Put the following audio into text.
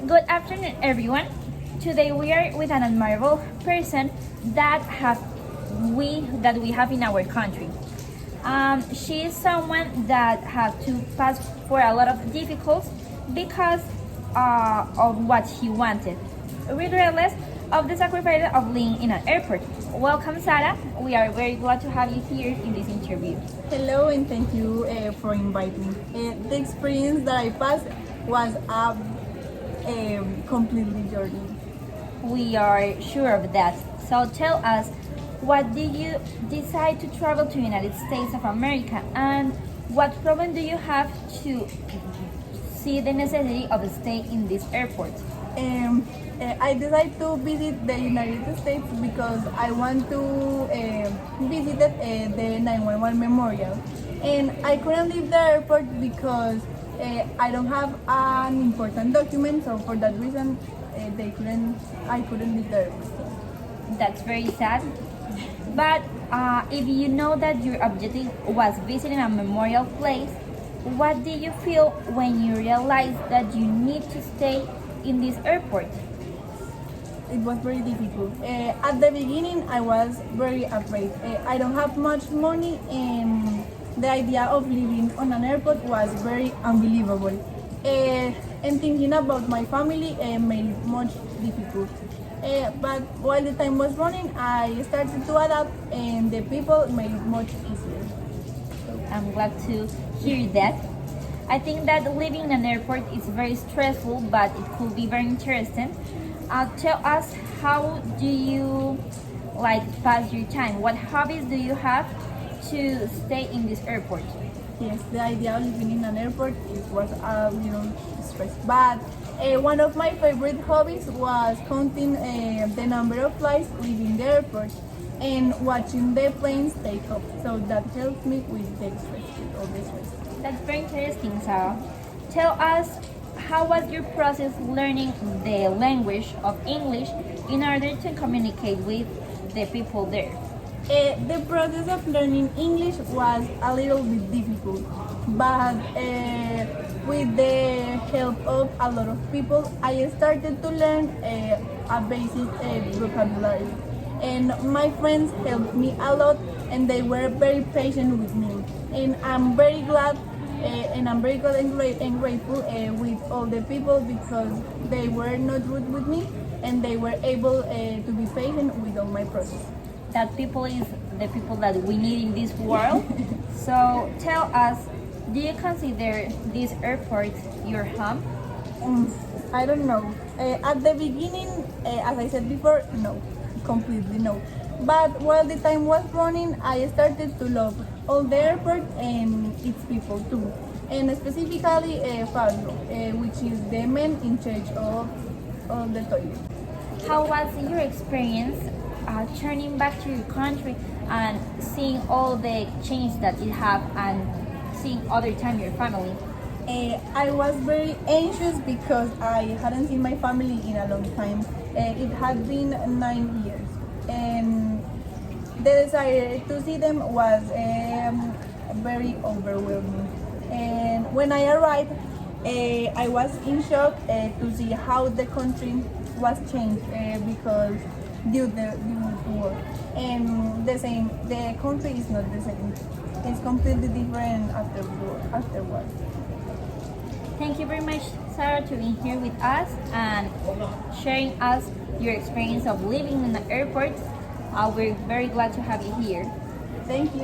Good afternoon, everyone. Today we are with an admirable person that we have in our country. She is someone that had to pass for a lot of difficulties because of what she wanted, regardless of the sacrifice of living in an airport. Welcome, Sarah. We are very glad to have you here in this interview. Hello, and thank you for inviting me. The experience that I passed was a completely journey. We are sure of that. So tell us, what did you decide to travel to United States of America, and what problem do you have to see the necessity of stay in this airport? I decided to visit the United States because I want to visit the 911 memorial, and I couldn't leave the airport because I don't have an important document. So for that reason, I couldn't leave the airport. That's very sad. But if you know that your objective was visiting a memorial place, what did you feel when you realized that you need to stay in this airport? It was very difficult. At the beginning, I was very afraid. I don't have much money, and the idea of living on an airport was very unbelievable. And thinking about my family made it much difficult. But while the time was running, I started to adapt, and the people made it much easier. I'm glad to hear that. I think that living in an airport is very stressful, but it could be very interesting. Tell us, how do you pass your time? What hobbies do you have to stay in this airport? Yes, the idea of living in an airport was a little stress. But one of my favorite hobbies was counting the number of flights leaving the airport and watching the planes take off. So that helped me with all the stress. That's very interesting, Sarah. Tell us, how was your process learning the language of English in order to communicate with the people there? The process of learning English was a little bit difficult, but with the help of a lot of people, I started to learn a basic vocabulary. And my friends helped me a lot, and they were very patient with me. And I'm very glad and grateful with all the people because they were not rude with me, and they were able to be patient with all my process. That people is the people that we need in this world. So tell us, do you consider this airport your home? I don't know. At the beginning, as I said before, no, completely no. But while the time was running, I started to love all the airport and its people too. And specifically Fabio, which is the man in charge of the toilet. How was your experience turning back to your country and seeing all the change that you have and seeing other time your family? I was very anxious because I hadn't seen my family in a long time. It had been 9 years, and the desire to see them was very overwhelming. And when I arrived, I was in shock to see how the country was changed because due to war. And the country is not the same. It's completely different afterwards. Thank you very much, Sarah, to being here with us and sharing us your experience of living in the airport. We're very glad to have you here. Thank you.